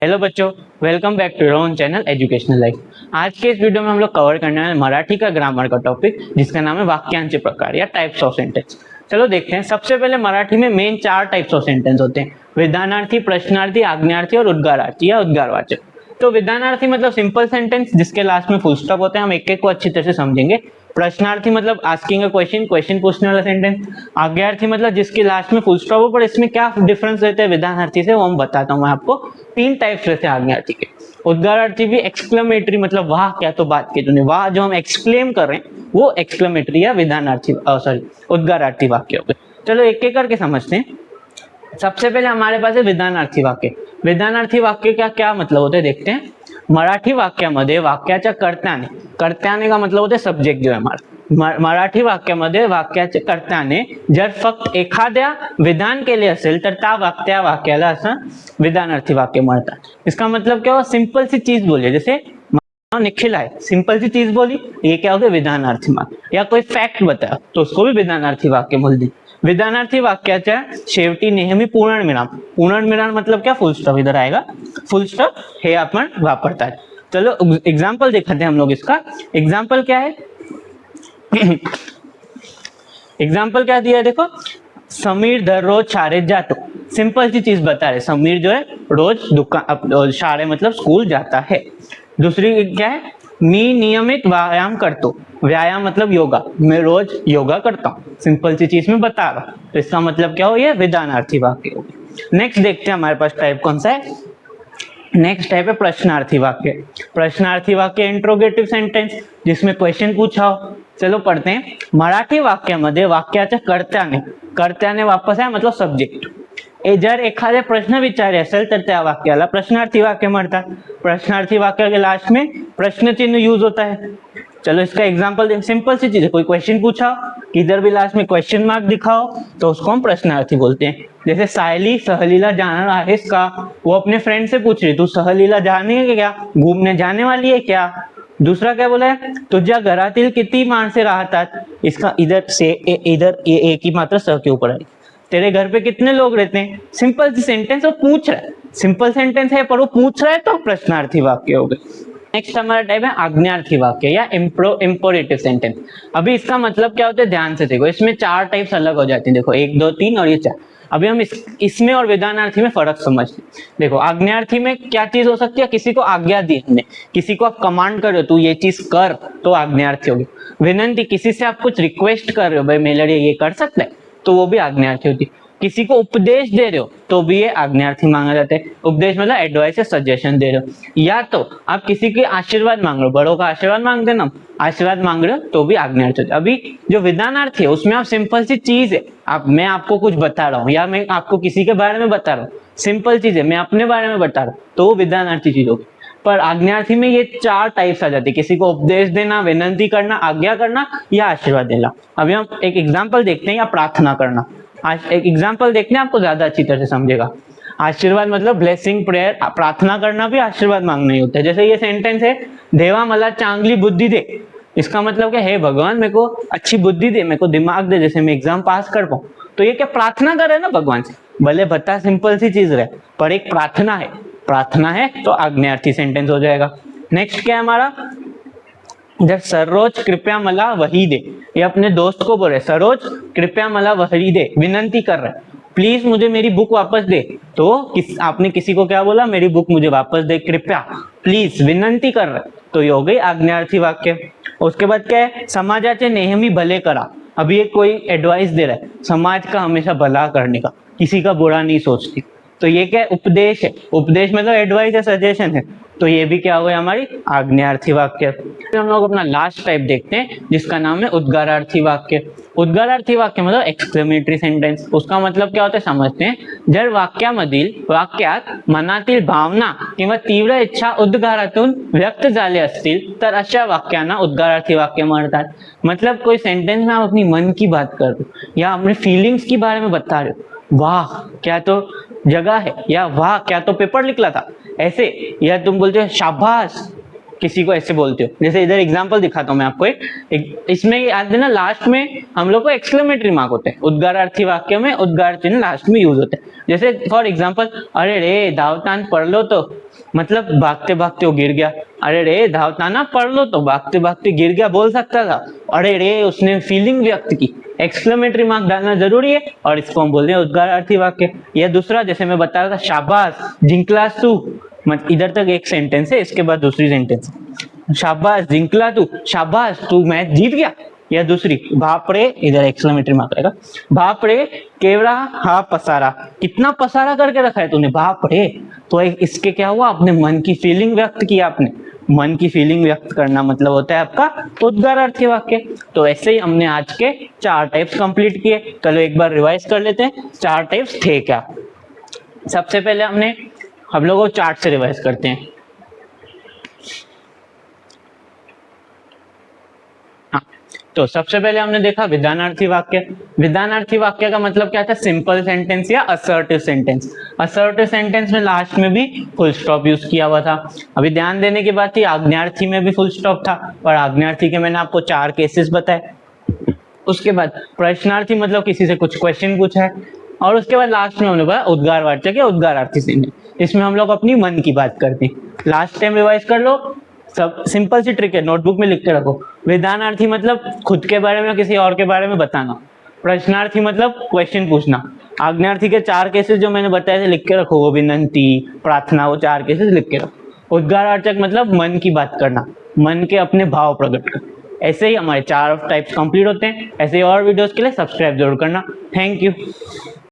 Hello बच्चों, welcome back to your own channel educational life. आज के इस वीडियो में हम लोग कवर करने वाले मराठी का ग्रामर का टॉपिक, जिसका नाम है वाक्यांश प्रकार या टाइप्स ऑफ सेंटेंस। चलो देखते हैं। सबसे पहले मराठी में मेन 4 टाइप्स ऑफ सेंटेंस होते हैं: विधानार्थी, प्रश्नार्थी, आज्ञार्थी और उद्गारार्थी या उद्गारवाचक। तो विधानार्थी मतलब सिंपल सेंटेंस जिसके लास्ट में फुल स्टॉप होते हैं। हम एक एक को अच्छी तरह से समझेंगे। प्रश्नार्थी मतलब आस्किंग अ क्वेश्चन, क्वेश्चन पूछने वाला सेंटेंस। आज्ञार्थी मतलब जिसके लास्ट में फुल स्टॉप हो, पर इसमें क्या डिफरेंस रहता है विधानार्थी से वो हम बताता हूँ मैं आपको। 3 टाइप्स रहते हैं आज्ञार्थी के। उद्गारार्थी भी एक्सक्लेमेटरी मतलब वाह क्या तो बात की तूने, वाह जो हम एक्सक्लेम कर रहे हैं वो एक्सक्लेमेटरी या विधानार्थी उद्गारार्थी वाक्य हो गए। चलो एक एक करके समझते हैं। सबसे पहले हमारे पास है विधानार्थी वाक्य। विधानार्थी वाक्य का क्या मतलब होता है देखते हैं। मराठी वाक्यामध्ये वाक्याच्या कर्त्याने, कर्त्याने का मतलब होता है सब्जेक्ट जो है हमारा। मराठी वाक्यामध्ये वाक्याच्या कर्त्याने जर फक्त एखाद्या विधान केले असेल तर त्या वाक्याला असं विधानार्थी वाक्य म्हणतात। इसका मतलब क्या हुआ, सिंपल सी चीज बोलिए, जैसे निखिल है, सिंपल सी चीज बोली, ये क्या हो गया विधानार्थी वाक्य। या कोई फैक्ट बताया तो उसको भी विधानार्थी वाक्य बोल दी। विधानार्थी वाक्याच्या शेवटी नेहमी पूर्णविराम, पूर्णविराम मतलब क्या, फुल स्टॉप इधर आएगा, फुल स्टॉप हे आपण वापरतात। चलो एग्जांपल दिखाते हैं हम लोग इसका। एग्जांपल क्या है, एग्जांपल क्या दिया है देखो। समीर दररोज शाळेत जातो, सिंपल सी चीज बता रहे, समीर जो है रोज दुकान शाळे मतलब स्कूल जाता है। दूसरी क्या है, मी नियमित व्यायाम करतो, व्यायाम मतलब योगा, मैं रोज योगा करता हूँ, सिंपल सी चीज में बता रहा हूँ, तो इसका मतलब क्या हो, ये विधानार्थी वाक्य हो गया। नेक्स्ट देखते हैं हमारे पास टाइप कौन सा है। नेक्स्ट टाइप है प्रश्नार्थी वाक्य। प्रश्नार्थी वाक्य इंट्रोगेटिव सेंटेंस जिसमें क्वेश्चन पूछा हो। चलो पढ़ते हैं। मराठी वाक्यामध्ये वाक्याच्या कर्त्याने, कर्त्याने वापस आहे मतलब सब्जेक्ट, जर एखादे प्रश्न विचारे असेल तर त्या वाक्याला प्रश्नार्थी वाक्य म्हणतात। प्रश्नार्थी वाक्य के लास्ट में प्रश्न चिन्ह यूज होता है। चलो इसका एग्जांपल दें। सिंपल सी चीज है, कोई क्वेश्चन पूछा, किधर भी लास्ट में क्वेश्चन मार्क दिखाओ तो उसको हम प्रश्नार्थी बोलते हैं। जैसे सायली सहलीला जाणार आहेस का, वो अपने फ्रेंड से पूछ रही, तू सहलीला जाने है क्या, घूमने जाने वाली है क्या। दूसरा क्या बोला है, तुझ्या घरातील किती माणसे राहतात, इसका इधर से इधर एक ही मात्र स के ऊपर है, तेरे घर पे कितने लोग रहते हैं। सिंपल सी सेंटेंस, वो पूछ रहा है, सिंपल सेंटेंस है पर वो पूछ रहा है तो प्रश्नार्थी वाक्य हो गए। नेक्स्ट हमारा टाइप है आज्ञार्थी वाक्य या इंपोरेटिव सेंटेंस। अभी इसका मतलब क्या होता है ध्यान से देखो, इसमें 4 टाइप्स अलग हो जाती है। देखो 1 2 3 और ये 4। अभी हम इसमें और विधानार्थी में फर्क समझते हैं। देखो आज्ञार्थी में क्या चीज हो सकती है, किसी को आज्ञा दी हमने, किसी को आप कमांड कर रहे हो तू ये चीज कर, तो आज्ञार्थी होगी। विनंती, किसी से आप कुछ रिक्वेस्ट कर रहे हो, भाई मेरे लिए ये कर सकता है, तो वो भी आज्ञार्थी होती है। किसी को उपदेश दे रहे हो तो भी ये आज्ञार्थी मांगा जाता है। उपदेश मतलब एडवाइस या सजेशन दे रहे हो। या तो आप किसी के आशीर्वाद मांग रहे हो, बड़ों का आशीर्वाद मांगते ना, आशीर्वाद मांग रहे हो तो भी आज्ञार्थी होता है। अभी जो विधानार्थी है उसमें आप सिंपल सी चीज है, मैं आपको कुछ बता रहा हूँ या मैं आपको किसी के बारे में बता रहा हूँ, सिंपल चीज है, मैं अपने बारे में बता रहा हूँ, तो वो विधानार्थी चीज होगी। पर आज्ञार्थी में ये 4 टाइप्स आ जाती है, किसी को उपदेश देना, विनंती करना, आज्ञा करना या आशीर्वाद देना। अभी हम एक एग्जाम्पल देखते हैं, या प्रार्थना करना। आज एक एग्जाम्पल देखने आपको ज्यादा अच्छी तरह से समझेगा। आशीर्वाद मतलब ब्लेसिंग प्रेयर, प्रार्थना करना भी आशीर्वाद मांगना ही होता है। जैसे ये सेंटेंस है, देवा मला चांगली बुद्धि दे, इसका मतलब क्या है, भगवान मेरे को अच्छी बुद्धि दे, मेरे को दिमाग दे, जैसे मैं एग्जाम पास कर पाऊं। तो ये क्या प्रार्थना कर रहे हैं ना भगवान से, भले बता सिंपल सी चीज रहे पर एक प्रार्थना है, प्रार्थना है तो आज्ञार्थी सेंटेंस हो जाएगा। नेक्स्ट क्या है हमारा, जब सरोज कृपया मला वही दे, ये अपने दोस्त को बोल रहे, सरोज कृपया मला वही दे, विनंती कर रहा है, प्लीज मुझे मेरी बुक वापस दे। तो आपने किसी को क्या बोला, मेरी बुक मुझे वापस दे, कृपया, प्लीज, विनंती कर रहा है, तो ये हो गई आज्ञार्थी वाक्य। उसके बाद क्या है, समाजाचे नेहमी भले करा। अभी ये कोई एडवाइस दे रहा है, समाज का हमेशा भला करने का, किसी का बुरा नहीं सोचती, तो ये क्या है, उपदेश है। उपदेश मतलब एडवाइस या सजेशन है, तो ये भी क्या हो गया हमारी आज्ञार्थी वाक्य। फिर हम लोग अपना लास्ट टाइप देखते हैं जिसका नाम है उद्गारार्थी वाक्य। उद्गारार्थी वाक्य मतलब एक्सक्लेमेटरी सेंटेंस। उसका मतलब क्या होता है समझते हैं। जर वाक्यात मनातील भावना किंवा तीव्र इच्छा उद्गारातून व्यक्त झाले असतील तर अशा वाक्यांना उद्गारार्थी वाक्य म्हणतात। मतलब कोई सेंटेंस में आप अपनी मन की बात कर रहे हो या अपने फीलिंग्स के बारे में बता रहे हो, वाह क्या तो जगह है, या वाह क्या तो पेपर निकला था, ऐसे, या तुम बोलते हो शाबाश किसी को ऐसे बोलते हो, जैसे इधर एग्जांपल दिखाता हूँ मैं आपको इसमें याद देना लास्ट में हम लोग को एक्सक्लेमेटरी मार्क होते हैं, उद्गारार्थी वाक्य में उद्गार चिन्ह लास्ट में यूज होते हैं। जैसे फॉर एग्जांपल, अरे रे धावतान पढ़ लो तो, मतलब भागते भागते वो गिर गया, अरे रे धावताना पढ़ लो तो, भागते भागते गिर गया बोल सकता था, अरे रे उसने फीलिंग व्यक्त की, एक्सक्लेमेटरी मार्क डालना जरूरी है और इसको हम बोलते हैं उद्गारार्थी वाक्य। यह दूसरा जैसे मैं बता रहा था, शाबाश जिंकला तू, इधर तक एक सेंटेंस है, इसके बाद दूसरी सेंटेंस, शाबाश जिंकला तू, शाबाश तू मैच जीत गया। या दूसरी, बाप रे, इधर एक्सक्लेमेटरी मार्क रहेगा, बाप रे केवड़ा हा पसारा, कितना पसारा करके रखा है तूने, बाप रे। तो इसके क्या हुआ, अपने मन की फीलिंग व्यक्त किया आपने, मन की फीलिंग व्यक्त करना मतलब होता है आपका उद्गारार्थी वाक्य। तो ऐसे ही हमने आज के 4 टाइप्स कंप्लीट किए। चलो एक बार रिवाइज कर लेते हैं 4 टाइप्स थे क्या। सबसे पहले हम लोग चार्ट से रिवाइज करते हैं। हाँ, तो सबसे पहले हमने देखा विधानार्थी वाक्य। विधानार्थी वाक्य का मतलब क्या था, सिंपल सेंटेंस या असर्टिव सेंटेंस। असर्टिव सेंटेंस में लास्ट में भी फुल स्टॉप यूज किया हुआ था। अभी ध्यान देने की बात थी, आज्ञार्थी में भी फुल स्टॉप था, और आज्ञार्थी के मैंने आपको 4 केसेस बताए। उसके बाद प्रश्नार्थी मतलब किसी से कुछ क्वेश्चन पूछा है, और उसके बाद लास्ट में हमने बोला उद्गारवाचक या उद्गारार्थी सेंटेंस। इसमें हम लोग अपनी मन की बात करते हैं। लास्ट टाइम रिवाइज कर लो, सब सिंपल सी ट्रिक है, नोटबुक में लिख के रखो। विधानार्थी मतलब खुद के बारे में या किसी और के बारे में बताना। प्रश्नार्थी मतलब क्वेश्चन पूछना। आज्ञार्थी के 4 केसेस जो मैंने बताए थे लिख के रखो, वो विनंती, प्रार्थना, वो 4 केसेस लिख के रखो। उद्गारवाचक मतलब मन की बात करना, मन के अपने भाव प्रकट करना। ऐसे ही हमारे 4 टाइप्स कंप्लीट होते हैं। ऐसे ही और वीडियोस के लिए सब्सक्राइब जरूर करना। Thank you.